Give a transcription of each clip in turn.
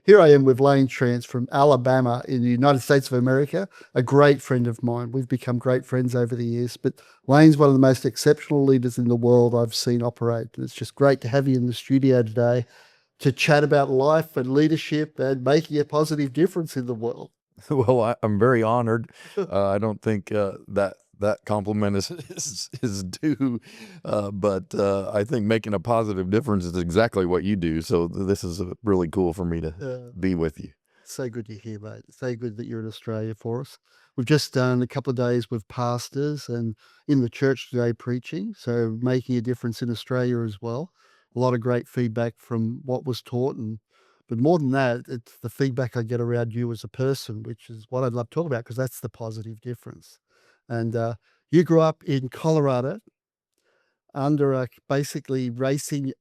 Here I am with Layne Schranz from Alabama in the United States of America, a great friend of mine. We've become great friends over the years, but Layne's one of the most exceptional leaders in the world I've seen operate. And it's just great to have you in the studio today to chat about life and leadership and making a positive difference in the world. Well, I'm very honored. I don't think that compliment is due, but I think making a positive difference is exactly what you do. So this is really cool for me to be with you. So good to hear, mate. So good that you're in Australia for us. We've just done a couple of days with pastors and in the church today preaching, so making a difference in Australia as well. A lot of great feedback from what was taught, and but more than that, it's the feedback I get around you as a person, which is what I'd love to talk about because that's the positive difference. And you grew up in Colorado under basically racing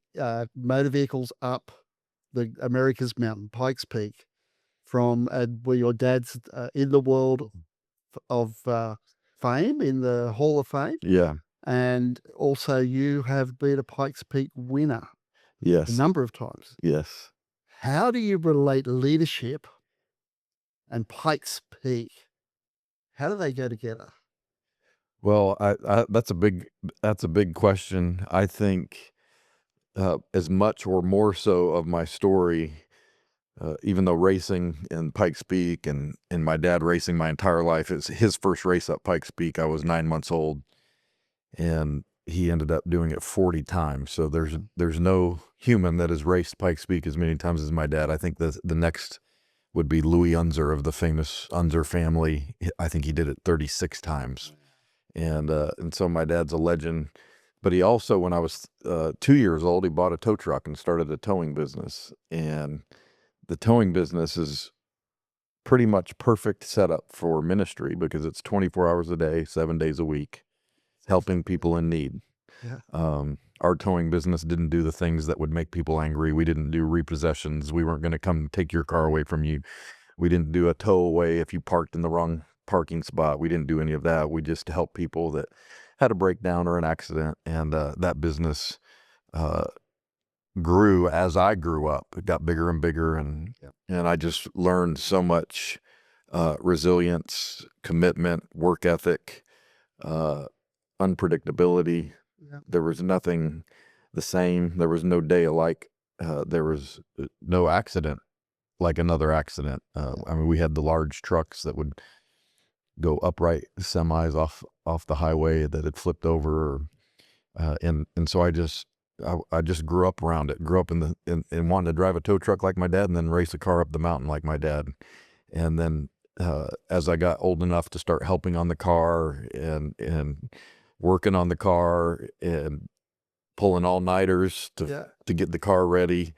motor vehicles up the America's mountain, Pikes Peak from where your dad's in the world of fame, in the Hall of Fame. Yeah. And also you have been a Pikes Peak winner a Yes. number of times. Yes. How do you relate leadership and Pikes Peak? How do they go together? Well, that's a big question. I think as much or more so of my story, even though racing in Pikes Peak and my dad racing my entire life, is his first race up Pikes Peak. I was 9 months old, and he ended up doing it 40 times. So there's no human that has raced Pikes Peak as many times as my dad. I think the next would be Louis Unser of the famous Unser family. I think he did it 36 times. And so my dad's a legend. But he also, when I was 2 years old, he bought a tow truck and started a towing business. And the towing business is pretty much perfect setup for ministry because it's 24 hours a day, 7 days a week, helping people in need. Yeah. Our towing business didn't do the things that would make people angry. We didn't do repossessions. We weren't going to come take your car away from you. We didn't do a tow away if you parked in the wrong parking spot. We didn't do any of that. We just helped people that had a breakdown or an accident. And that business grew as I grew up. It got bigger and bigger, and I just learned so much resilience, commitment, work ethic, unpredictability. Yeah. There was nothing the same. There was no day alike. There was no accident like another accident. I mean, we had the large trucks that would go upright, semis off the highway that had flipped over, and so I just grew up around it. Grew up in wanting to drive a tow truck like my dad, and then race a car up the mountain like my dad. And then as I got old enough to start helping on the car and working on the car and pulling all-nighters to get the car ready,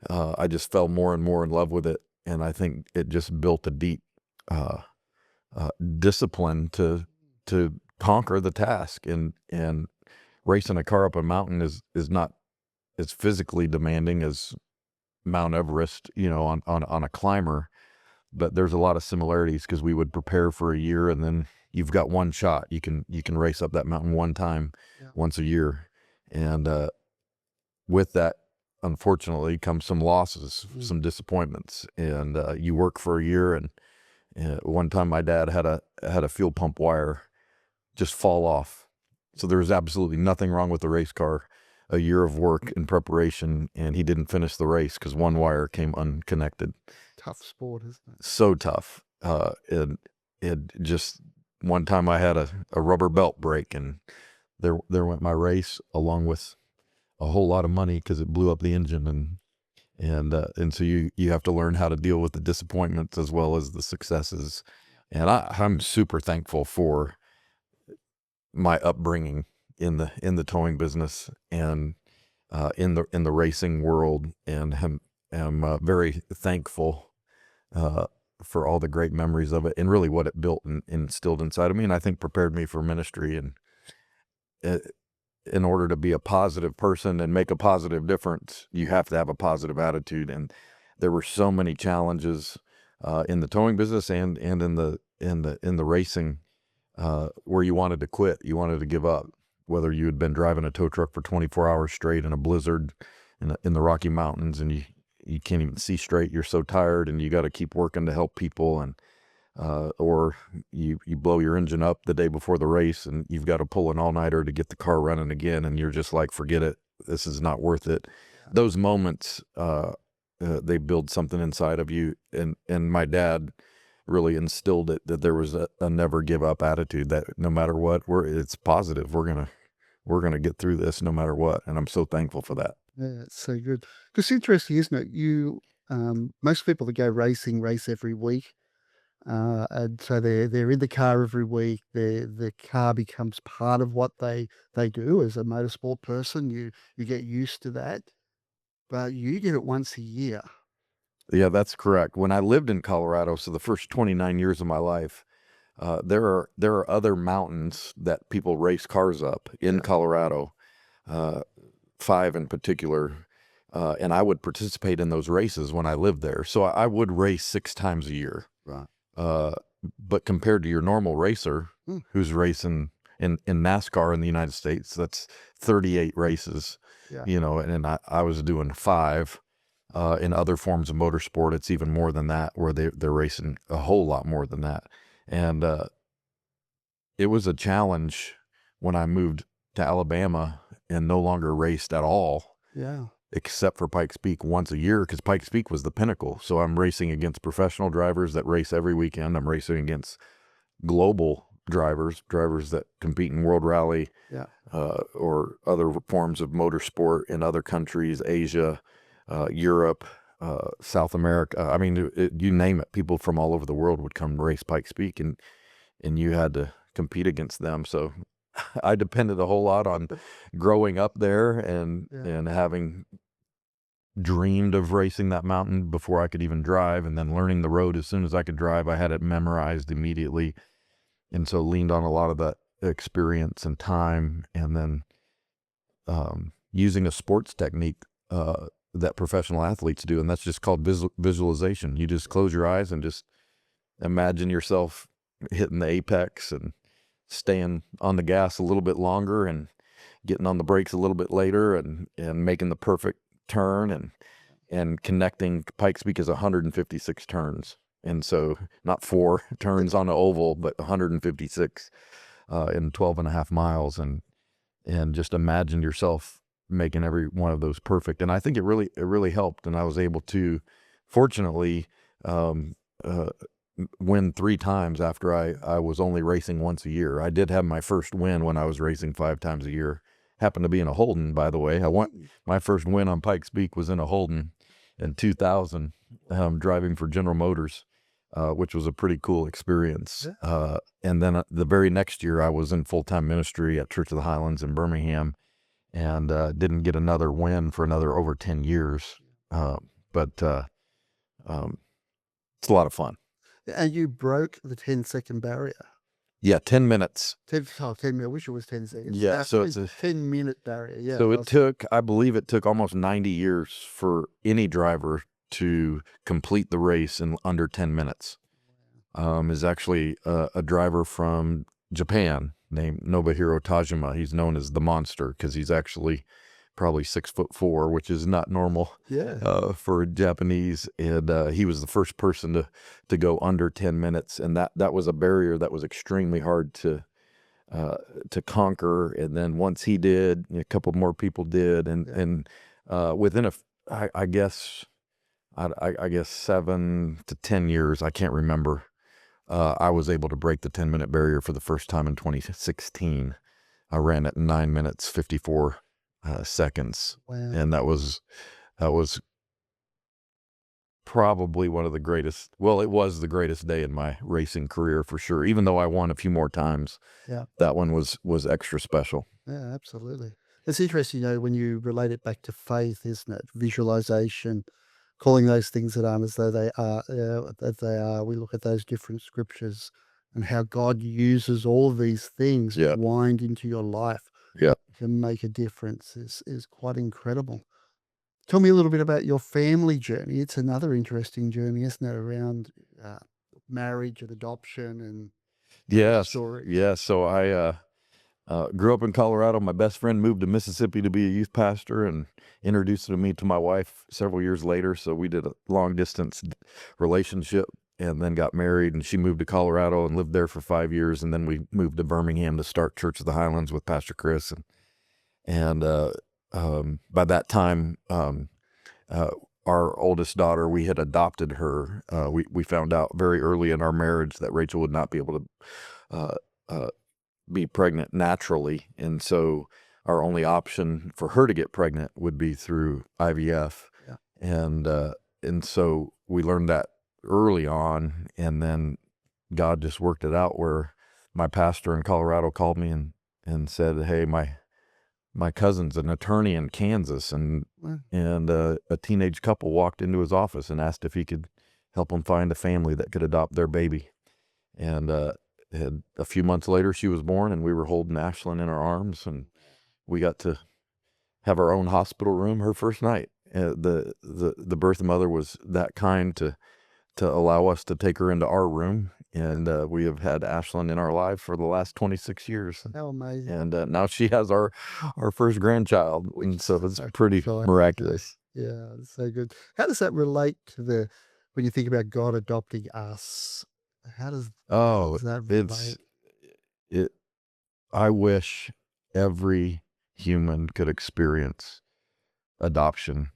I just fell more and more in love with it. And I think it just built a deep discipline to conquer the task. And racing a car up a mountain is not as physically demanding as Mount Everest, on a climber, but there's a lot of similarities because we would prepare for a year, and then you've got one shot. You can race up that mountain one time, once a year. And with that, unfortunately, comes some losses, some disappointments. And you work for a year, and one time my dad had a fuel pump wire just fall off. So there was absolutely nothing wrong with the race car. A year of work and preparation, and he didn't finish the race because one wire came unconnected. Tough sport, isn't it? So tough. And it just, one time I had a rubber belt break, and there went my race along with a whole lot of money because it blew up the engine. And so you have to learn how to deal with the disappointments as well as the successes. And I'm super thankful for my upbringing in the towing business and in the racing world, and am very thankful for all the great memories of it and really what it built and instilled inside of me, and I think prepared me for ministry. And in order to be a positive person and make a positive difference, you have to have a positive attitude. And there were so many challenges in the towing business and in the racing where you wanted to quit, you wanted to give up. Whether you had been driving a tow truck for 24 hours straight in a blizzard in the Rocky Mountains, and you can't even see straight. You're so tired, and you got to keep working to help people, and or you blow your engine up the day before the race, and you've got to pull an all-nighter to get the car running again, and you're just like, forget it. This is not worth it. Yeah. Those moments, they build something inside of you, and my dad really instilled it that there was a never give up attitude, that no matter what, it's positive. We're gonna get through this no matter what, and I'm so thankful for that. Yeah, it's so good. 'Cause it's interesting, isn't it? Most people that go racing race every week, and so they're in the car every week. The car becomes part of what they do as a motorsport person. You get used to that, but you get it once a year. Yeah, that's correct. When I lived in Colorado, so the first 29 years of my life, there are other mountains that people race cars up in Yeah, Colorado, uh, 5 in particular, and I would participate in those races when I lived there. So I would race 6 times a year. right. Uh, but compared to your normal racer Mm, who's racing in NASCAR in the United States, that's 38 races, yeah, and I was doing 5. In other forms of motorsport, it's even more than that, where they're racing a whole lot more than that. And it was a challenge when I moved to Alabama and no longer raced at all, yeah, except for Pikes Peak once a year, because Pikes Peak was the pinnacle. So I'm racing against professional drivers that race every weekend. I'm racing against global drivers that compete in World Rally, yeah, or other forms of motorsport in other countries, Asia, Europe, South America. I mean, you name it. People from all over the world would come race Pikes Peak, and you had to compete against them. So I depended a whole lot on growing up there and yeah. and having dreamed of racing that mountain before I could even drive, and then learning the road as soon as I could drive. I had it memorized immediately, and so leaned on a lot of that experience and time, and then using a sports technique that professional athletes do, and that's just called visualization. You just close your eyes and just imagine yourself hitting the apex and staying on the gas a little bit longer and getting on the brakes a little bit later, and making the perfect turn, and connecting. Pikes Peak is 156 turns. And so not 4 turns on an oval, but 156 in 12 and a half miles. And just imagine yourself making every one of those perfect. And I think it really helped. And I was able to, fortunately, um, uh, win 3 times after I was only racing once a year. I did have my first win when I was racing 5 times a year. Happened to be in a Holden, by the way. Mm, My first win on Pikes Peak was in a Holden in 2000, driving for General Motors, which was a pretty cool experience. yeah, And then the very next year, I was in full-time ministry at Church of the Highlands in Birmingham, and didn't get another win for another over 10 years. Uh, but um, it's a lot of fun. and you broke the 10-second barrier. Yeah, 10 minutes. 10 minutes. I wish it was 10 seconds. Yeah, so it's a 10-minute barrier. Yeah, so it that's took, I believe it took almost 90 years for any driver to complete the race in under 10 minutes. Is actually a driver from Japan named Nobuhiro Tajima. He's known as the Monster because he's actually probably 6'4", which is not normal yeah, for a Japanese. And he was the first person to go under 10 minutes, and that was a barrier that was extremely hard to conquer. And then once he did, a couple more people did, and yeah. within I guess, I guess 7 to 10 years, I can't remember. I was able to break the 10-minute barrier for the first time in 2016. I ran at 9 minutes 54 seconds, Wow. and that was probably one of the greatest. Well, it was the greatest day in my racing career for sure. Even though I won a few more times, Yeah, that one was extra special. yeah, absolutely. It's interesting, when you relate it back to faith, isn't it? Visualization, calling those things that aren't as though they are, that they are. We look at those different scriptures and how God uses all these things to Yeah, wind into your life yeah. to make a difference is quite incredible. Tell me a little bit about your family journey. It's another interesting journey, isn't it, around uh, marriage and adoption and those Yes, stories. yeah. So Grew up in Colorado. My best friend moved to Mississippi to be a youth pastor and introduced me to my wife several years later. So we did a long distance relationship and then got married, and she moved to Colorado and lived there for 5 years. And then we moved to Birmingham to start Church of the Highlands with Pastor Chris. And by that time, uh, our oldest daughter, we had adopted her. We found out very early in our marriage that Rachel would not be able to uh, uh, be pregnant naturally, and so our only option for her to get pregnant would be through IVF. Yeah. And so we learned that early on, and then God just worked it out where my pastor in Colorado called me and said, "Hey, my cousin's an attorney in Kansas, and Well, a teenage couple walked into his office and asked if he could help them find a family that could adopt their baby." And a few months later, she was born, and we were holding Ashlyn in our arms, and we got to have our own hospital room her first night. The birth mother was that kind to allow us to take her into our room, and we have had Ashlyn in our life for the last 26 years. how amazing. And now she has our first grandchild, Which and so is it's so pretty exciting. miraculous. Yeah, it's so good. How does that relate to when you think about God adopting us? How does Oh, that it's relate? it. I wish every human could experience adoption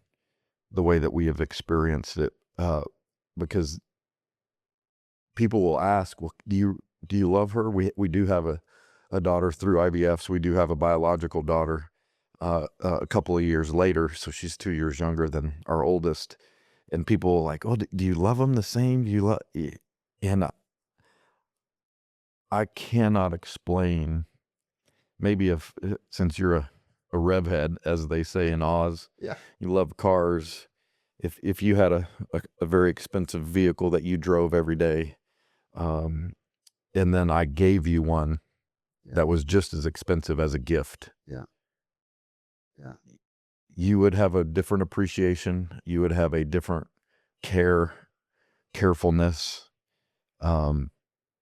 the way that we have experienced it, because people will ask, "Well, do you love her?" We do have a daughter through IVF, so we do have a biological daughter. A couple of years later, so she's 2 years younger than our oldest, and people are like, "Oh, do you love them the same? Do you love?" And I cannot explain. Maybe if since you're a rev head, as they say in Oz, Yeah. you love cars. If you had a very expensive vehicle that you drove every day, um, and then I gave you one Yeah. that was just as expensive as a gift, Yeah. Yeah. you would have a different appreciation. You would have a different carefulness. Um,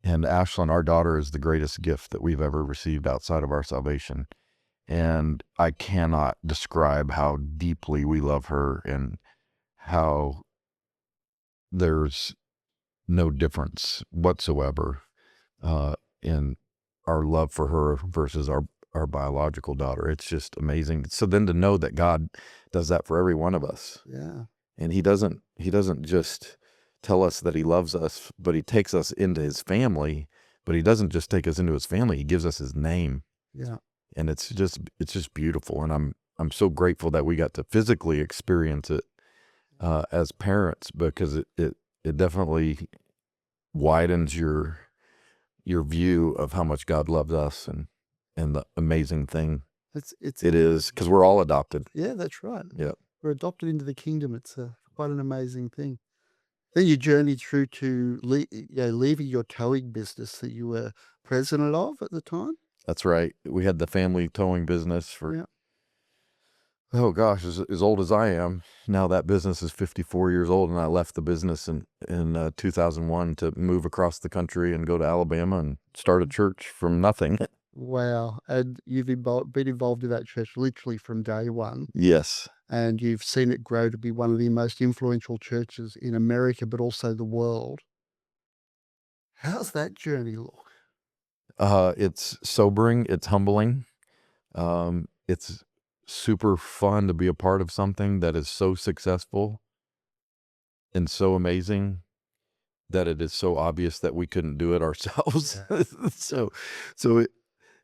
and Ashlyn, our daughter, is the greatest gift that we've ever received outside of our salvation. And I cannot describe how deeply we love her and how there's no difference whatsoever in our love for her versus our biological daughter. It's just amazing. So then to know that God does that for every one of us, Yeah. and he doesn't just tell us that he loves us, but he takes us into his family. But he doesn't just take us into his family; he gives us his name, Yeah. and it's just beautiful. And I'm so grateful that we got to physically experience it as parents, because it definitely widens your view of how much God loves us, and the amazing thing It's it is, because we're all adopted. Yeah, that's right. Yeah, We're adopted into the kingdom. It's quite an amazing thing. Then you journeyed through to leaving your towing business that you were president of at the time. that's right. We had the family towing business for, Yeah. oh gosh, as old as I am. Now that business is 54 years old, and I left the business in 2001 to move across the country and go to Alabama and start a church from nothing. Wow. And you've been involved in that church literally from day one. Yes. And you've seen it grow to be one of the most influential churches in America, but also the world. How's that journey look? It's sobering, it's humbling. It's super fun to be a part of something that is so successful and so amazing that it is so obvious that we couldn't do it ourselves. Yeah. So,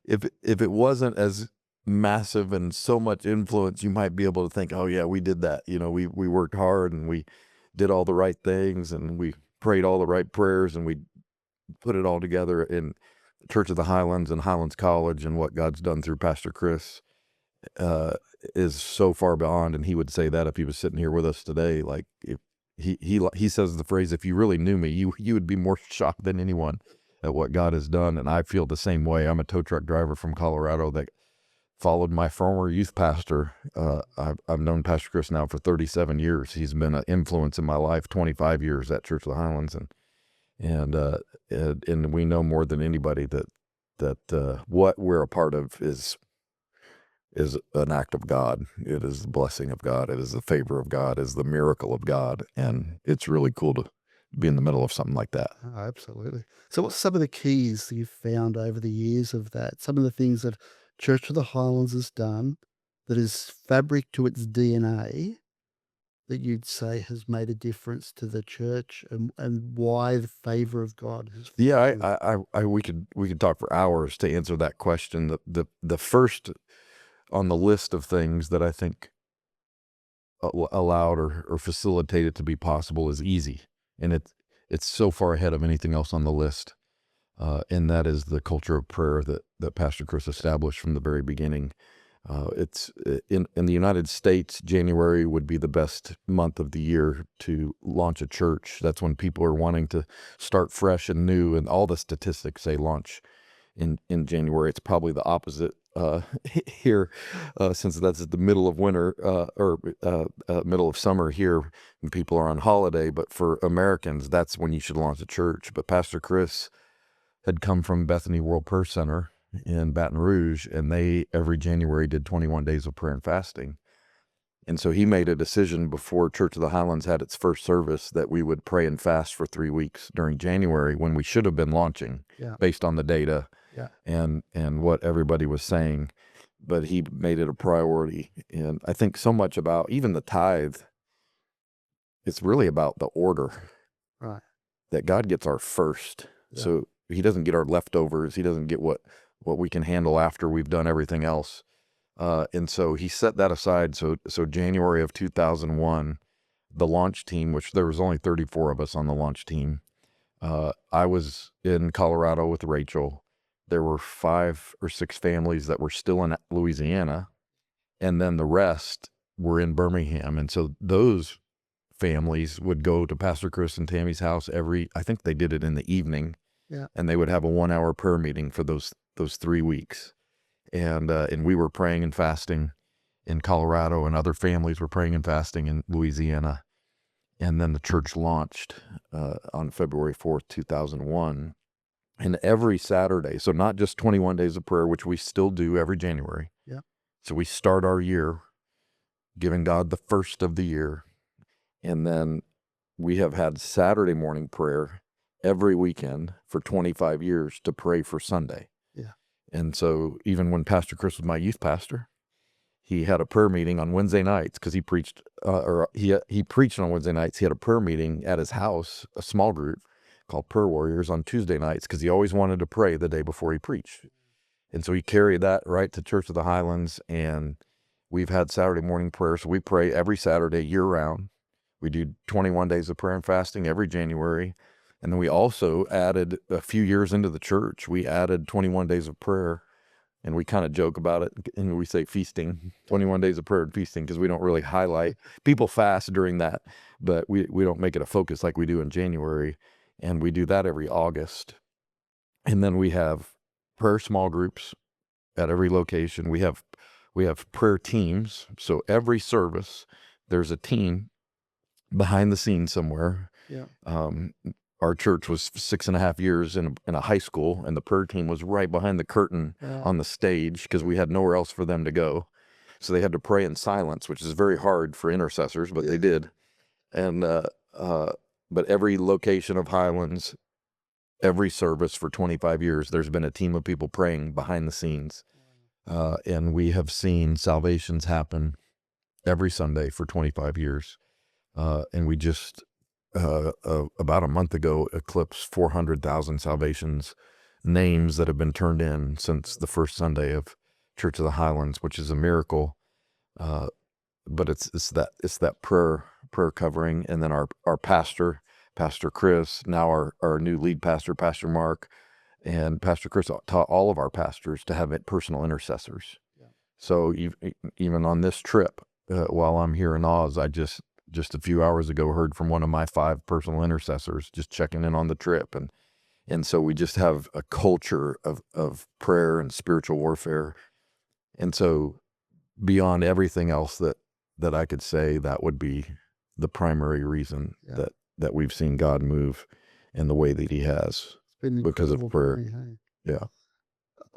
if it wasn't as massive and so much influence, you might be able to think, "Oh yeah, we did that. We worked hard, and we did all the right things, and we prayed all the right prayers, and we put it all together in Church of the Highlands and Highlands College, and what God's done through Pastor Chris uh, is so far beyond." And he would say that if he was sitting here with us today. Like, if he says the phrase, "If you really knew me, you would be more shocked than anyone at what God has done." And I feel the same way. I'm a tow truck driver from Colorado that followed my former youth pastor. I've known Pastor Chris now for 37 years. He's been an influence in my life, 25 years at Church of the Highlands, and we know more than anybody that that what we're a part of is an act of God. It is the blessing of God. It is the favor of God. It is the miracle of God, and it's really cool to be in the middle of something like that. Oh, absolutely. So what's some of the keys that you've found over the years of that? Some of the things that Church of the Highlands has done that is fabric to its DNA that you'd say has made a difference to the church, and why the favor of God has Yeah, flowed? we could talk for hours to answer that question. The first on the list of things that I think allowed or facilitated to be possible is easy, and it's so far ahead of anything else on the list. And that is the culture of prayer that Pastor Chris established from the very beginning. It's in the United States, January would be the best month of the year to launch a church. That's when people are wanting to start fresh and new, and all the statistics say launch in January. It's probably the opposite here, since that's the middle of winter or middle of summer here when people are on holiday. But for Americans, that's when you should launch a church. But Pastor Chris had come from Bethany World Prayer Center in Baton Rouge, and they every January did 21 days of prayer and fasting. And so he made a decision before Church of the Highlands had its first service that we would pray and fast for 3 weeks during January, when we should have been launching Yeah, based on the data yeah, and what everybody was saying. But he made it a priority. And I think so much about even the tithe, it's really about the order right. that God gets our first. Yeah, So he doesn't get our leftovers. He doesn't get what we can handle after we've done everything else. And so he set that aside. So January of 2001, the launch team, which there was only 34 of us on the launch team. I was in Colorado with Rachel. There were 5 or 6 families that were still in Louisiana, and then the rest were in Birmingham. And so those families would go to Pastor Chris and Tammy's house I think they did it in the evening, yeah, and they would have a 1-hour prayer meeting for those 3 weeks. And we were praying and fasting in Colorado, and other families were praying and fasting in Louisiana. And then the church launched on February 4th, 2001. And every Saturday, so not just 21 days of prayer, which we still do every January. yeah, So we start our year giving God the first of the year. And then we have had Saturday morning prayer every weekend for 25 years to pray for Sunday. yeah. And so even when Pastor Chris was my youth pastor, he had a prayer meeting on Wednesday nights because he preached, or he preached on Wednesday nights. He had a prayer meeting at his house, a small group called Prayer Warriors, on Tuesday nights because he always wanted to pray the day before he preached. And so he carried that right to Church of the Highlands, and we've had Saturday morning prayer. So we pray every Saturday year round. We do 21 days of prayer and fasting every January. And then we also added, a few years into the church, we added 21 days of prayer. And we kind of joke about it, and we say feasting, 21 days of prayer and feasting, because we don't really highlight. People fast during that, but we don't make it a focus like we do in January. And we do that every August. And then we have prayer small groups at every location. We have prayer teams. So every service, there's a team behind the scenes somewhere. Yeah. Our church was 6.5 years in a high school, and the prayer team was right behind the curtain on the stage because we had nowhere else for them to go. So they had to pray in silence, which is very hard for intercessors, but they did. And but every location of Highlands, every service for 25 years, there's been a team of people praying behind the scenes. And we have seen salvations happen every Sunday for 25 years. And we just, about a month ago, eclipsed 400,000 salvations, names that have been turned in since the first Sunday of Church of the Highlands, which is a miracle. But it's that prayer covering. And then our pastor, Pastor Chris, now our new lead pastor, Pastor Mark, and Pastor Chris taught all of our pastors to have personal intercessors. Yeah. So even on this trip, while I'm here in Oz, I just a few hours ago heard from one of my 5 personal intercessors just checking in on the trip. And so we just have a culture of prayer and spiritual warfare. And so beyond everything else that I could say, that would be the primary reason Yeah. that we've seen God move in the way that he has It's been because of incredible prayer. journey, hey? Yeah.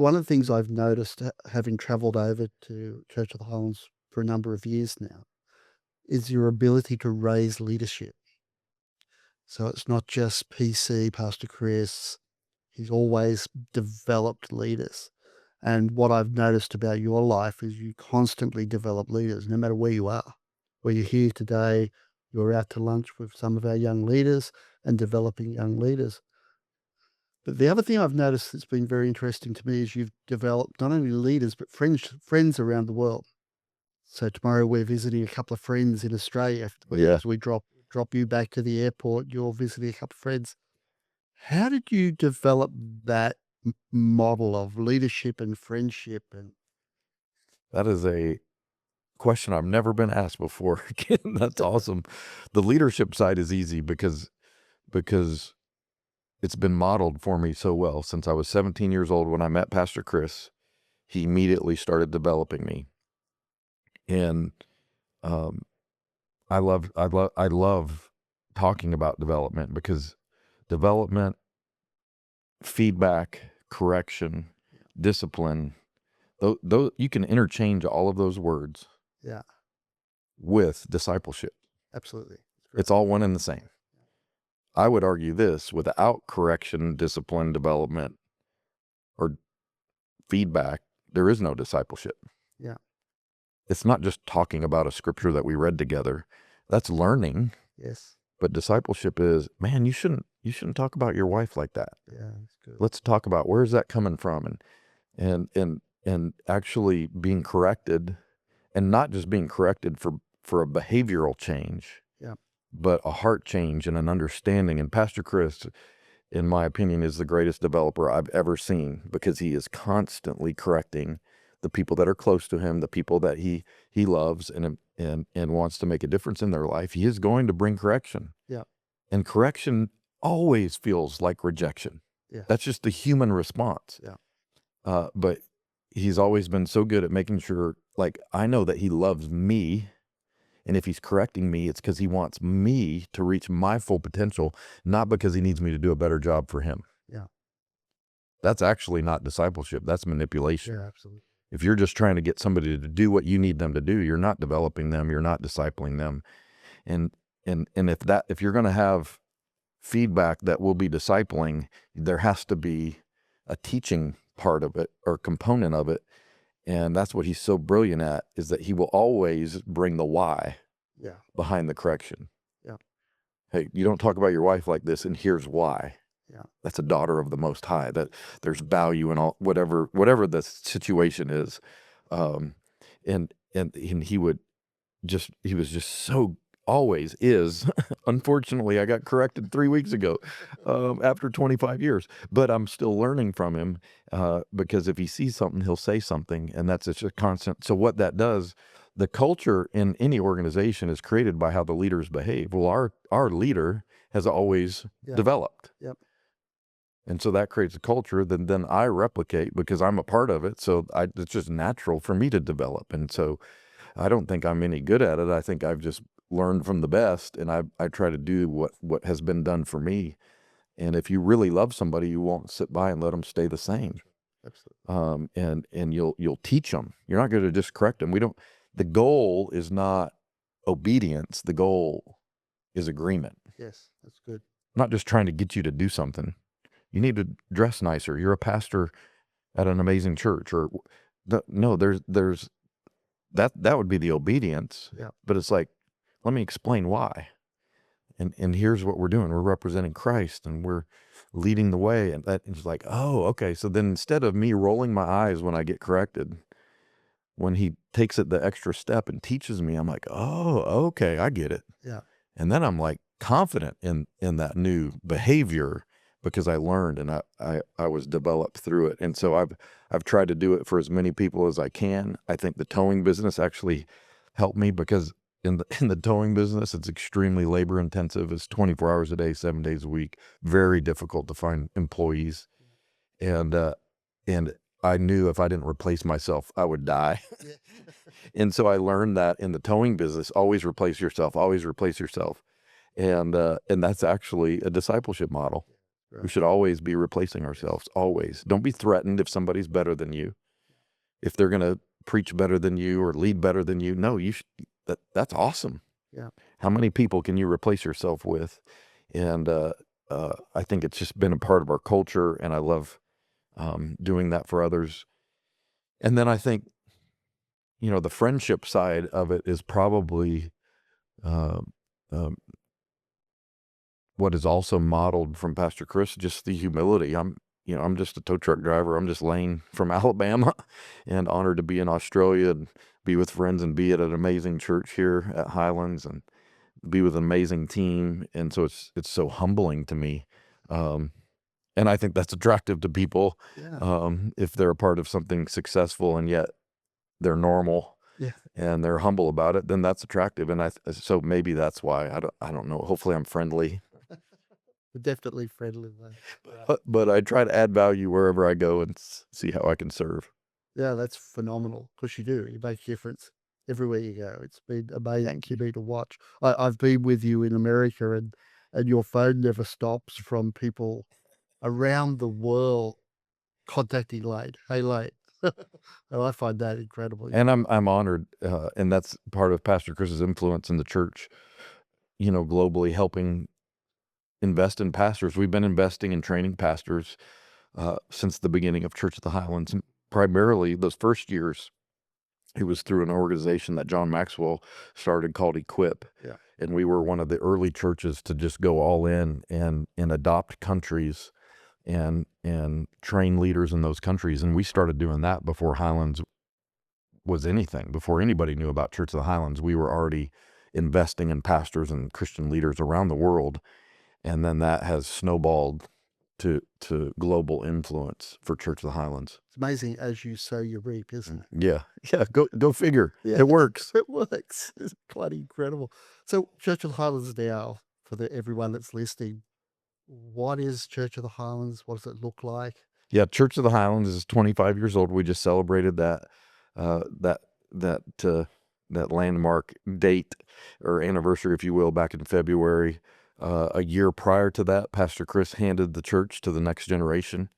one of the things I've noticed, having travelled over to Church of the Highlands for a number of years now, is your ability to raise leadership. So it's not just PC, Pastor Chris. He's always developed leaders. And what I've noticed about your life is you constantly develop leaders, no matter where you are. Where you're here today, you're out to lunch with some of our young leaders and developing young leaders. But the other thing I've noticed that's been very interesting to me is you've developed not only leaders, but friends around the world. So tomorrow we're visiting a couple of friends in Australia. Well, yeah, As we drop you back to the airport, you're visiting a couple of friends. How did you develop that model of leadership and friendship? And that is a question I've never been asked before. That's awesome. The leadership side is easy because it's been modeled for me so well since I was 17 years old. When I met Pastor Chris, he immediately started developing me, and um, I love talking about development because development, feedback, correction, discipline, those you can interchange all of those words yeah, with discipleship. absolutely. It's all one and the same. I would argue this: without correction, discipline, development, or feedback, there is no discipleship. Yeah. It's not just talking about a scripture that we read together. That's learning. Yes. But discipleship is, man, you shouldn't talk about your wife like that. Yeah, that's good. Let's talk about where's that coming from, and actually being corrected, and not just being corrected for a behavioral change, Yeah. but a heart change and an understanding. And Pastor Chris, in my opinion, is the greatest developer I've ever seen because he is constantly correcting the people that are close to him, the people that he loves and wants to make a difference in their life. He is going to bring correction. Yeah. And correction always feels like rejection. Yeah. That's just the human response. Yeah. But he's always been so good at making sure, like, I know that he loves me. And if he's correcting me, it's because he wants me to reach my full potential, not because he needs me to do a better job for him. Yeah. That's actually not discipleship. That's manipulation. Yeah, absolutely. If you're just trying to get somebody to do what you need them to do, you're not developing them. You're not discipling them. And if you're going to have feedback that will be discipling, there has to be a teaching part of it or component of it. And that's what he's so brilliant at, is that he will always bring the why Yeah. behind the correction. Yeah. Hey, you don't talk about your wife like this, and here's why. Yeah. That's a daughter of the Most High. That there's value in all whatever the situation is, and he was just so always is. Unfortunately, I got corrected 3 weeks ago, after 25 years, but I'm still learning from him, because if he sees something, he'll say something, and that's just a constant. So what that does, the culture in any organization is created by how the leaders behave. Well, our leader has always Yeah. developed. Yep. And so that creates a culture that then I replicate because I'm a part of it. So it's just natural for me to develop. And so I don't think I'm any good at it. I think I've just learned from the best, and I try to do what has been done for me. And if you really love somebody, you won't sit by and let them stay the same. Absolutely. And you'll teach them. You're not going to just correct them. The goal is not obedience. The goal is agreement. Yes, that's good. I'm not just trying to get you to do something. You need to dress nicer. You're a pastor at an amazing church, or no, there's that would be the obedience. Yeah. But it's like, let me explain why. And here's what we're doing. We're representing Christ, and we're leading the way. And that is like, oh, okay. So then instead of me rolling my eyes when I get corrected, when he takes it the extra step and teaches me, I'm like, oh, okay, I get it. Yeah. And then I'm like confident in that new behavior because I learned, and I was developed through it. And so I've tried to do it for as many people as I can. I think the towing business actually helped me because in the towing business, it's extremely labor intensive. It's 24 hours a day, 7 days a week, very difficult to find employees. And I knew if I didn't replace myself, I would die. Yeah. And so I learned that in the towing business, always replace yourself, always replace yourself. And that's actually a discipleship model. We Right. should always be replacing Yes. ourselves, always. Don't be threatened if somebody's better than you. If they're gonna preach better than you or lead better than you, no, you should that's awesome. Yeah. How many people can you replace yourself with? And, I think it's just been a part of our culture, and I love, doing that for others. And then I think, the friendship side of it is probably, uh, um, what is also modeled from Pastor Chris, just the humility. I'm just a tow truck driver. I'm just Layne from Alabama and honored to be in Australia and be with friends and be at an amazing church here at Highlands and be with an amazing team. And so it's so humbling to me. Um, and I think that's attractive to people, Yeah. if they're a part of something successful and yet they're normal Yeah. and they're humble about it, then that's attractive. And so maybe that's why I don't know. Hopefully I'm friendly. We're definitely friendly though. Right. But I try to add value wherever I go and see how I can serve. Yeah, that's phenomenal because you do. You make a difference everywhere you go. It's been amazing Thank to you. me to watch. I've been with you in America, and your phone never stops from people around the world contacting Layne. Hey, Layne. And I find that incredibly. And I'm honored, and that's part of Pastor Chris's influence in the church, globally helping invest in pastors. We've been investing in training pastors since the beginning of Church of the Highlands. And primarily, those first years, it was through an organization that John Maxwell started called Equip. Yeah. And we were one of the early churches to just go all in and adopt countries and train leaders in those countries. And we started doing that before Highlands was anything. Before anybody knew about Church of the Highlands, we were already investing in pastors and Christian leaders around the world. And then that has snowballed to global influence for Church of the Highlands. It's amazing as you sow, you reap, isn't it? Yeah. Yeah, go figure. Yeah. It works. It works. It's quite incredible. So, Church of the Highlands now, for everyone that's listening, what is Church of the Highlands? What does it look like? Yeah, Church of the Highlands is 25 years old. We just celebrated uh, that that uh, that landmark date or anniversary, if you will, back in February. A year prior to that, Pastor Chris handed the church to the next generation.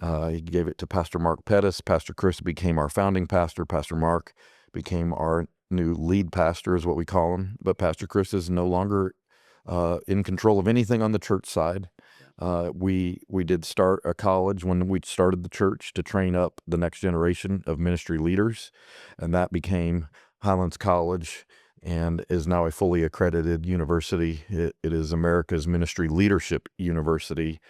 He gave it to Pastor Mark Pettis. Pastor Chris became our founding pastor. Pastor Mark became our new lead pastor, is what we call him. But Pastor Chris is no longer in control of anything on the church side. We did start a college when we started the church to train up the next generation of ministry leaders, and that became Highlands College and is now a fully accredited university. It is America's ministry leadership university,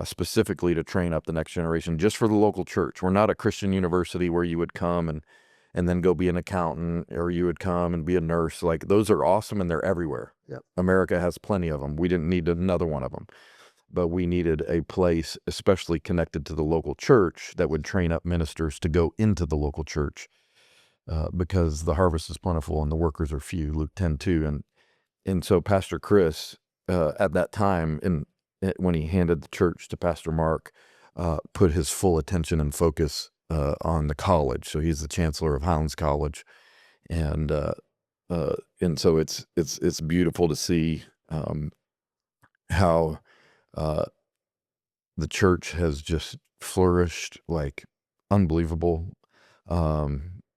specifically to train up the next generation just for the local church. We're not a Christian university where you would come and then go be an accountant, or you would come and be a nurse. Like, those are awesome and they're everywhere. Yep. America has plenty of them. We didn't need another one of them, but we needed a place especially connected to the local church that would train up ministers to go into the local church, because the harvest is plentiful and the workers are few, Luke 10:2. And so Pastor Chris, at that time, when he handed the church to Pastor Mark, put his full attention and focus on the college. So he's the chancellor of Highlands College, and so it's beautiful to see how the church has just flourished like unbelievable.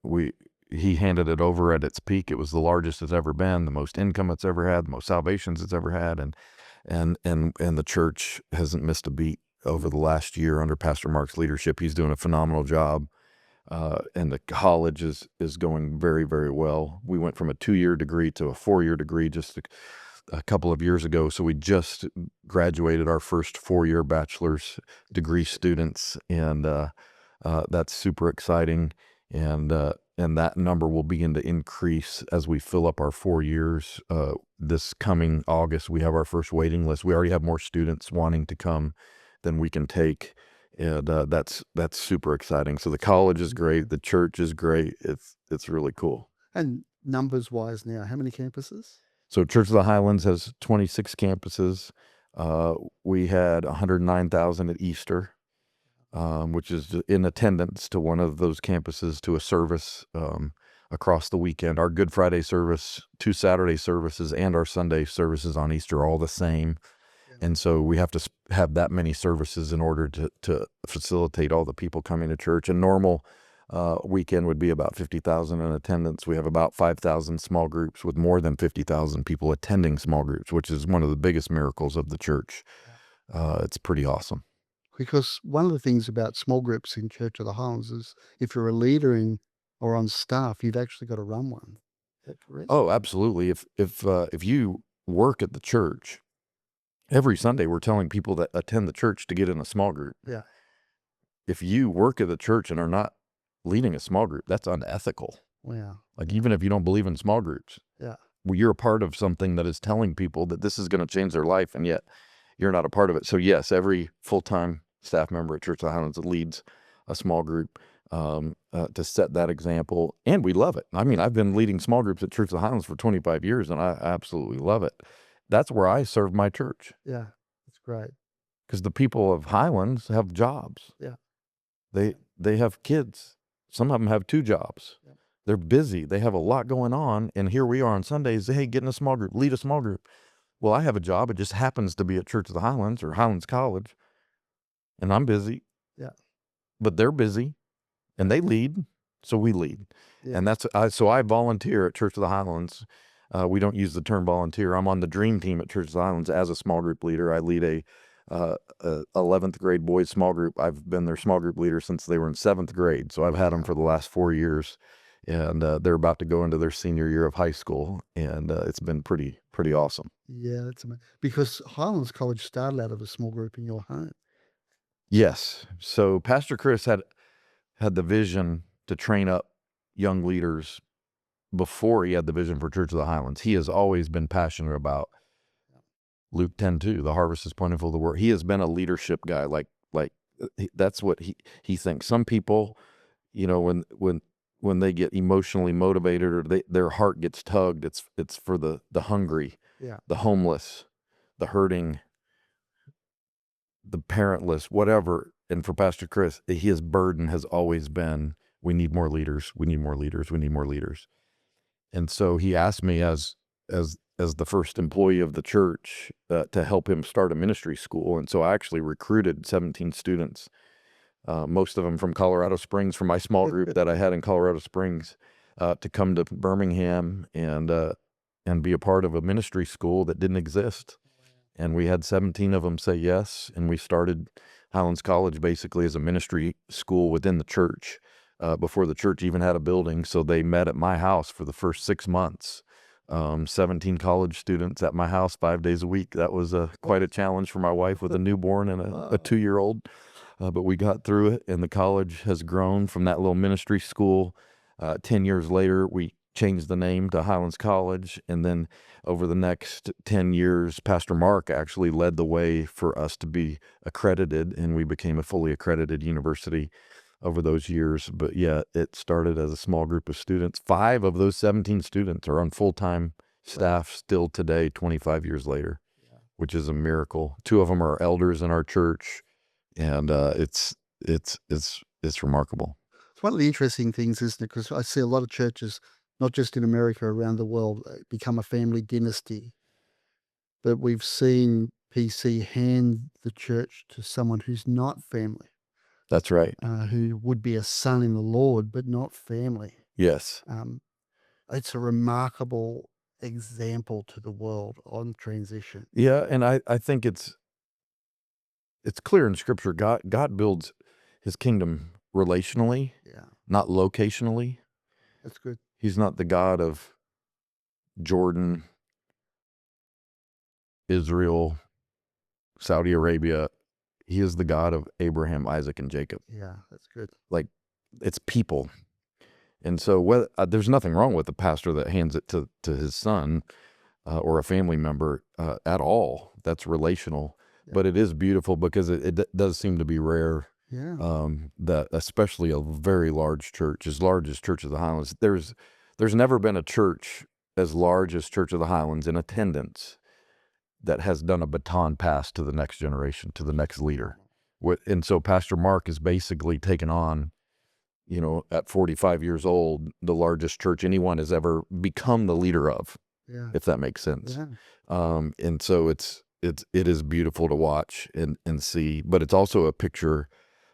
We He handed it over at its peak. It was the largest it's ever been, the most income it's ever had, the most salvations it's ever had, and the church hasn't missed a beat over the last year under Pastor Mark's leadership. He's doing a phenomenal job. And the college is going very, very well. We went from a 2-year degree to a 4-year degree just a couple of years ago. So we just graduated our first 4-year bachelor's degree students, and that's super exciting. And that number will begin to increase as we fill up our 4 years. This coming August, we have our first waiting list. We already have more students wanting to come than we can take. And that's super exciting. So the college is great. The church is great. It's really cool. And numbers wise now, how many campuses? So Church of the Highlands has 26 campuses. We had 109,000 at Easter, which is in attendance to one of those campuses to a service across the weekend. Our Good Friday service, 2 Saturday services, and our Sunday services on Easter are all the same. And so we have to have that many services in order to facilitate all the people coming to church. A normal weekend would be about 50,000 in attendance. We have about 5,000 small groups with more than 50,000 people attending small groups, which is one of the biggest miracles of the church. It's pretty awesome. Because one of the things about small groups in Church of the Highlands is if you're a leader in or on staff, you've actually got to run one. Is that correct? Oh, absolutely. If you work at the church, every Sunday we're telling people that attend the church to get in a small group. Yeah. If you work at the church and are not leading a small group, that's unethical. Wow. Like, even if you don't believe in small groups, Yeah. well, you're a part of something that is telling people that this is going to change their life, and yet you're not a part of it. So yes, every full-time staff member at Church of the Highlands leads a small group to set that example, and we love it. I mean, I've been leading small groups at Church of the Highlands for 25 years, and I absolutely love it. That's where I serve my church, Yeah. That's great. because the people of Highlands have jobs. Yeah. They have kids. Some of them have 2 jobs. Yeah. They're busy. They have a lot going on, and here we are on Sundays. Hey, get in a small group, lead a small group. Well, I have a job. It just happens to be at Church of the Highlands or Highlands College, and I'm busy. Yeah. But they're busy, and they lead, so we lead. Yeah. And so I volunteer at Church of the Highlands. We don't use the term volunteer. I'm on the dream team at Church of the Highlands as a small group leader. I lead a 11th grade boys small group. I've been their small group leader since they were in 7th grade. So I've had them for the last 4 years, and they're about to go into their senior year of high school. And it's been pretty awesome. Yeah, that's amazing. Because Highlands College started out of a small group in your home. Yes. So Pastor Chris had the vision to train up young leaders before he had the vision for Church of the Highlands. He has always been passionate about Luke 10:2, the harvest is plentiful, the work. He has been a leadership guy. That's what he thinks. Some people, when they get emotionally motivated or their heart gets tugged, it's for the hungry, Yeah. the homeless, the hurting, the parentless, whatever. And for Pastor Chris, his burden has always been, we need more leaders. We need more leaders. We need more leaders. And so he asked me as the first employee of the church to help him start a ministry school. And so I actually recruited 17 students, most of them from Colorado Springs, from my small group that I had in Colorado Springs, to come to Birmingham and be a part of a ministry school that didn't exist. And we had 17 of them say yes, and we started Highlands College basically as a ministry school within the church before the church even had a building. So they met at my house for the first 6 months. 17 college students at my house 5 days a week. That was quite a challenge for my wife with a newborn and a 2-year-old, but we got through it, and the college has grown from that little ministry school. 10 years later, we changed the name to Highlands College, and then over the next 10 years, Pastor Mark actually led the way for us to be accredited, and we became a fully accredited university over those years. But yeah, it started as a small group of students. 5 of those 17 students are on full-time staff still today, 25 years later, which is a miracle. 2 of them are elders in our church, and it's remarkable. It's one of the interesting things, isn't it? Because I see a lot of churches, not just in America, around the world, become a family dynasty. But we've seen PC hand the church to someone who's not family, That's right. who would be a son in the Lord, but not family. Yes. It's a remarkable example to the world on transition. Yeah, and I think it's clear in Scripture, God builds his kingdom relationally, Yeah, not locationally. that's good. He's not the God of Jordan, Israel, Saudi Arabia. He is the God of Abraham, Isaac, and Jacob. Yeah, that's good. Like, it's people. And so there's nothing wrong with the pastor that hands it to his son or a family member at all. That's relational. Yeah. But it is beautiful because it does seem to be rare. Yeah. That especially a very large church, as large as Church of the Highlands, there's never been a church as large as Church of the Highlands in attendance that has done a baton pass to the next generation, to the next leader. And so Pastor Mark has basically taken on, at 45 years old, the largest church anyone has ever become the leader of, Yeah. if that makes sense. Yeah. And so it is beautiful to watch and see, but it's also a picture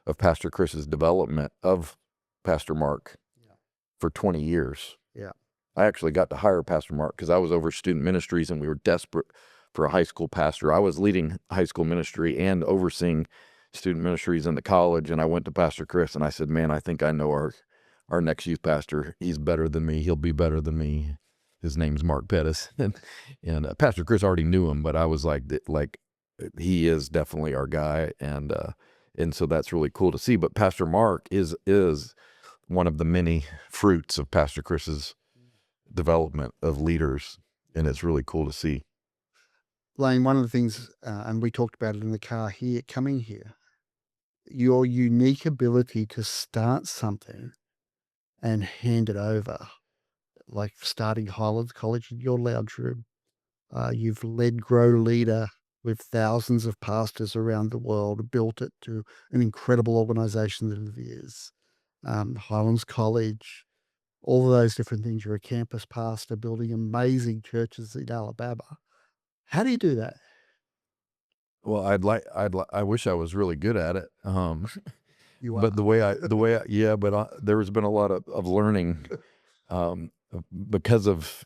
of Pastor Chris's development of Pastor Mark Yeah. for 20 years. Yeah. I actually got to hire Pastor Mark because I was over student ministries and we were desperate for a high school pastor. I was leading high school ministry and overseeing student ministries in the college. And I went to Pastor Chris and I said, man, I think I know our next youth pastor. He's better than me. He'll be better than me. His name's Mark Pettis. And Pastor Chris already knew him, but I was like, he is definitely our guy. And so that's really cool to see. But Pastor Mark is one of the many fruits of Pastor Chris's development of leaders, and it's really cool to see. Layne, one of the things, and we talked about it in the car here, coming here, your unique ability to start something and hand it over, like starting Highlands College in your lounge room. You've led Grow Leader with thousands of pastors around the world, built it to an incredible organization that it is. Highlands College, all of those different things. You're a campus pastor building amazing churches in Alabama. How do you do that? Well, I wish I was really good at it. You But are. yeah, but there has been a lot of learning, um, because of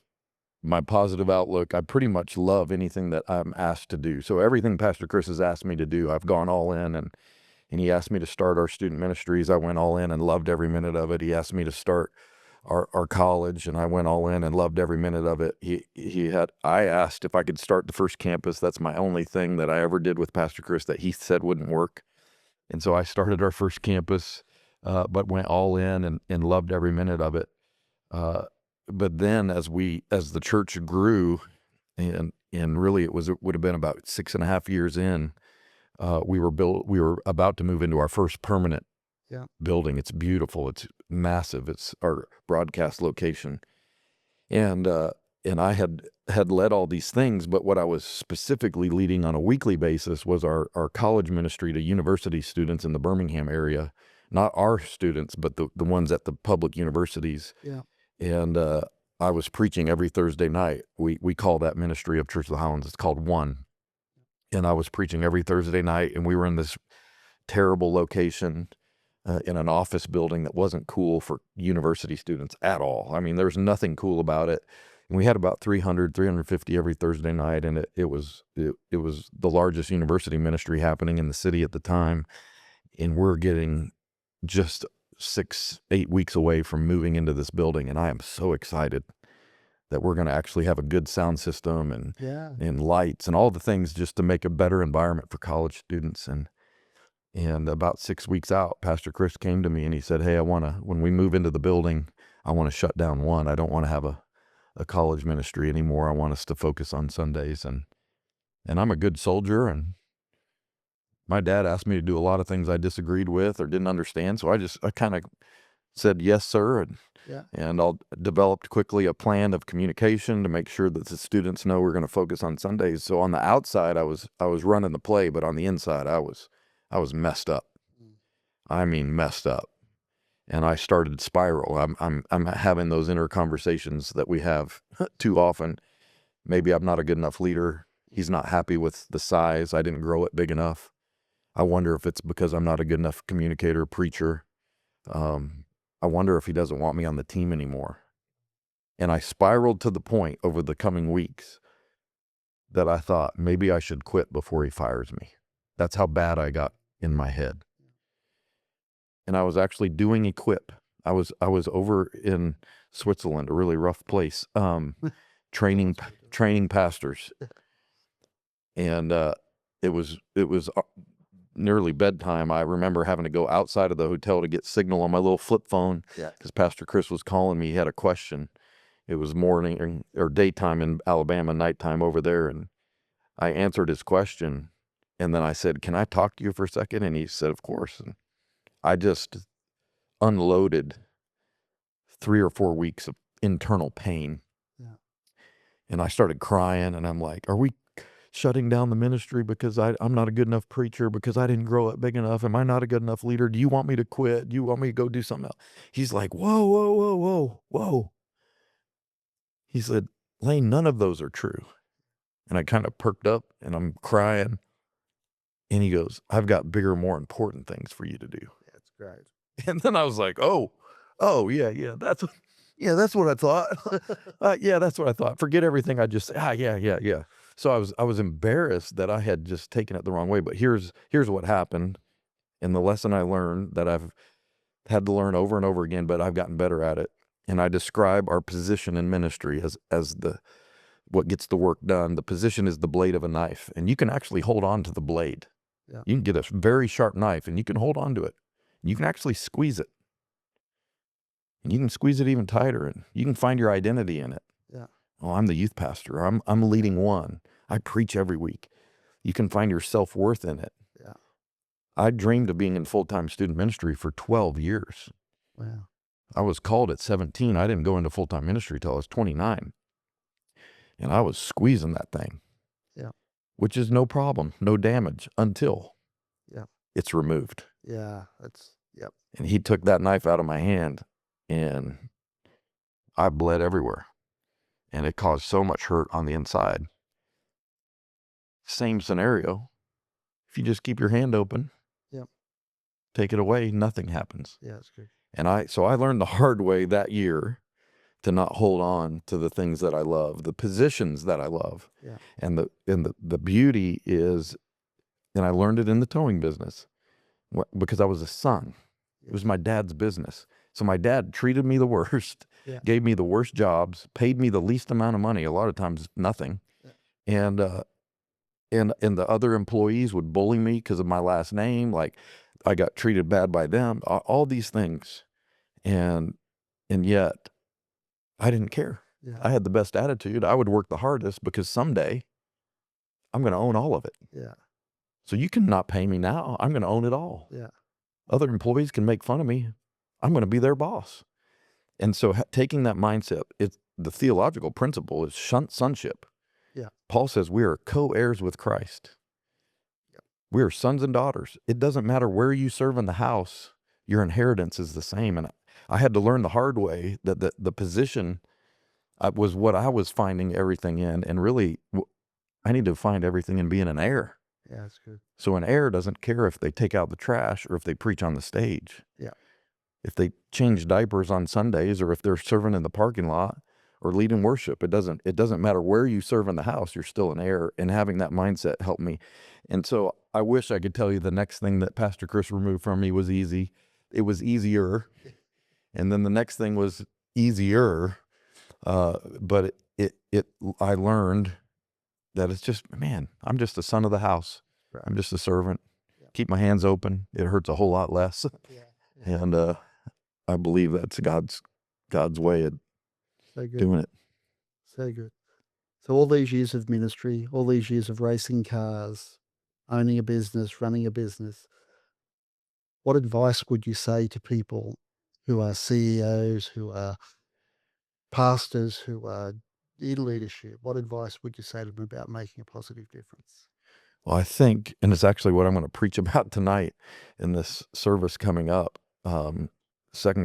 my positive outlook. I pretty much love anything that I'm asked to do. So everything Pastor Chris has asked me to do, I've gone all in, and he asked me to start our student ministries. I went all in and loved every minute of it. He asked me to start our college, and I went all in and loved every minute of it. I asked if I could start the first campus. That's my only thing that I ever did with Pastor Chris that he said wouldn't work. And so I started our first campus, but went all in and loved every minute of it. Uh, but then as the church grew, and really it would have been about 6.5 years in, we were about to move into our first permanent Yeah. building. It's beautiful. It's massive. It's our broadcast location. And I had led all these things, but what I was specifically leading on a weekly basis was our college ministry to university students in the Birmingham area, not our students, but the ones at the public universities. Yeah. And I was preaching every Thursday night. We call that ministry of Church of the Highlands. It's called One. And I was preaching every Thursday night, and we were in this terrible location, in an office building that wasn't cool for university students at all. I mean, there was nothing cool about it. And we had about 350 every Thursday night, and it was the largest university ministry happening in the city at the time. And we're getting just 6-8 weeks away from moving into this building, and I am so excited that we're going to actually have a good sound system Yeah. and lights and all the things just to make a better environment for college students. And about 6 weeks out, Pastor Chris came to me and he said, hey, when we move into the building, I want to shut down One. I don't want to have a college ministry anymore. I want us to focus on Sundays. And I'm a good soldier, and my dad asked me to do a lot of things I disagreed with or didn't understand. So I kind of said, yes, sir. Yeah. And I'll developed quickly a plan of communication to make sure that the students know we're going to focus on Sundays. So on the outside, I was running the play, but on the inside, I was messed up. Mm. I mean, messed up. And I started to spiral. I'm having those inner conversations that we have too often. Maybe I'm not a good enough leader. He's not happy with the size. I didn't grow it big enough. I wonder if it's because I'm not a good enough communicator, preacher. I wonder if he doesn't want me on the team anymore. And I spiraled to the point over the coming weeks that I thought maybe I should quit before he fires me. That's how bad I got in my head. And I was actually doing Equip. I was over in Switzerland, a really rough place, training pastors. And it was nearly bedtime. I remember having to go outside of the hotel to get signal on my little flip phone Yeah. because Pastor Chris was calling me. He had a question. It was morning or daytime in Alabama, nighttime over there, and I answered his question. And then I said, can I talk to you for a second? And he said, of course. And I just unloaded 3 or 4 weeks of internal pain. Yeah. And I started crying, and I'm like, are we shutting down the ministry because I'm not a good enough preacher, because I didn't grow it big enough? Am I not a good enough leader? Do you want me to quit? Do you want me to go do something else? He's like, whoa, whoa, whoa, whoa, whoa. He said, Layne, none of those are true. And I kind of perked up and I'm crying. And he goes, "I've got bigger, more important things for you to do." That's great. And then I was like, oh, yeah, yeah, that's what I thought. Yeah, that's what I thought. Forget everything I just, yeah. So I was embarrassed that I had just taken it the wrong way. But here's what happened. And the lesson I learned that I've had to learn over and over again, but I've gotten better at it. And I describe our position in ministry as what gets the work done. The position is the blade of a knife, and you can actually hold on to the blade. Yeah. You can get a very sharp knife and you can hold on to it. You can actually squeeze it. And you can squeeze it even tighter, and you can find your identity in it. Yeah. Oh, I'm the youth pastor. I'm leading one. I preach every week. You can find your self-worth in it. Yeah. I dreamed of being in full-time student ministry for 12 years. Wow. I was called at 17. I didn't go into full-time ministry till I was 29. And I was squeezing that thing. Yeah. Which is no problem, no damage until it's removed. Yeah. That's, yep. And he took that knife out of my hand and I bled everywhere. And it caused so much hurt on the inside. Same scenario. If you just keep your hand open, take it away, nothing happens. Yeah, that's good. And so I learned the hard way that year to not hold on to the things that I love, the positions that I love. Yeah. And the beauty is, and I learned it in the towing business because I was a son. It was my dad's business. So my dad treated me the worst, gave me the worst jobs, paid me the least amount of money, a lot of times nothing. Yeah. And the other employees would bully me because of my last name. Like I got treated bad by them, all these things. And yet I didn't care. Yeah. I had the best attitude. I would work the hardest because someday I'm going to own all of it. Yeah. So you can not pay me now. I'm going to own it all. Yeah. Other employees can make fun of me. I'm going to be their boss. And so taking that mindset, the theological principle is sonship. Yeah. Paul says we are co-heirs with Christ. Yeah. We are sons and daughters. It doesn't matter where you serve in the house, your inheritance is the same. And I had to learn the hard way that the position was what I was finding everything in. And really, I need to find everything in being an heir. Yeah, that's good. So an heir doesn't care if they take out the trash or if they preach on the stage. Yeah. If they change diapers on Sundays or if they're serving in the parking lot or leading worship, it doesn't matter where you serve in the house, you're still an heir. And having that mindset helped me. And so I wish I could tell you the next thing that Pastor Chris removed from me was easy. It was easier. And then the next thing was easier. But I learned that it's just, man, I'm just a son of the house. Right. I'm just a servant. Yeah. Keep my hands open. It hurts a whole lot less. Yeah. And I believe that's God's way of doing it. So good. So all these years of ministry, all these years of racing cars, owning a business, running a business, what advice would you say to people who are CEOs, who are pastors, who are in leadership? What advice would you say to them about making a positive difference? Well, I think, and it's actually what I'm going to preach about tonight in this service coming up, 2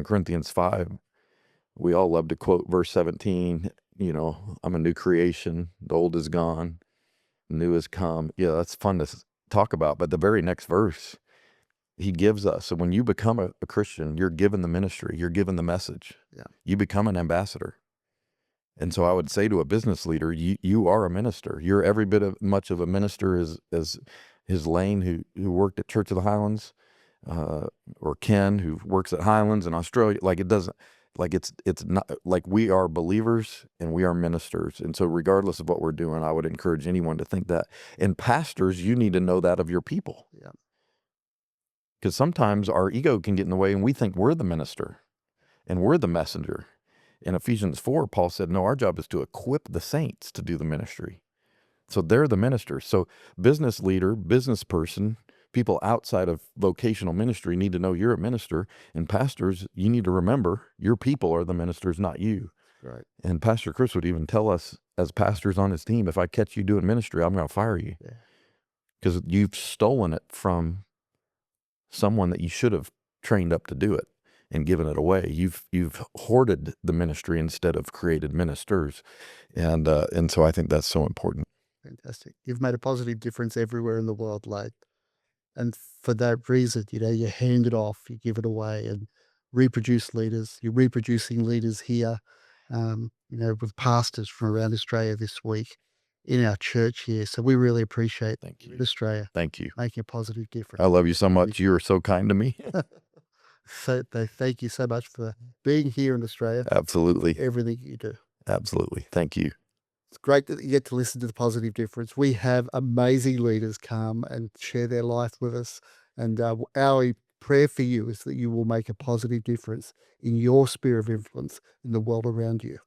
Corinthians 5, we all love to quote verse 17, I'm a new creation, the old is gone, new has come. Yeah, that's fun to talk about, but the very next verse, he gives us, so when you become a Christian, you're given the ministry, you're given the message. Yeah. You become an ambassador. And so I would say to a business leader, you are a minister. You're every bit much of a minister as Layne, who worked at Church of the Highlands, or Ken, who works at Highlands in Australia. Like it's not like we are believers and we are ministers. And so regardless of what we're doing, I would encourage anyone to think that. And pastors, you need to know that of your people. Yeah. Because sometimes our ego can get in the way and we think we're the minister and we're the messenger. In Ephesians 4, Paul said, no, our job is to equip the saints to do the ministry. So they're the ministers. So business leader, business person, people outside of vocational ministry need to know you're a minister. And pastors, you need to remember your people are the ministers, not you. Right. And Pastor Chris would even tell us as pastors on his team, if I catch you doing ministry, I'm going to fire you. Because you've stolen it from someone that you should have trained up to do it and given it away. You've hoarded the ministry instead of created ministers. And so I think that's so important. Fantastic. You've made a positive difference everywhere in the world, Layne. And for that reason, you hand it off, you give it away and reproduce leaders. You're reproducing leaders here, with pastors from around Australia this week in our church here. So we really appreciate Thank you in you. Australia Thank you. making a positive I difference. love you so much. You are so kind to me. So thank you so much for being here in Australia, Absolutely. everything you do. Absolutely. Thank you. It's great that you get to listen to the positive difference. We have amazing leaders come and share their life with us. And our prayer for you is that you will make a positive difference in your sphere of influence in the world around you.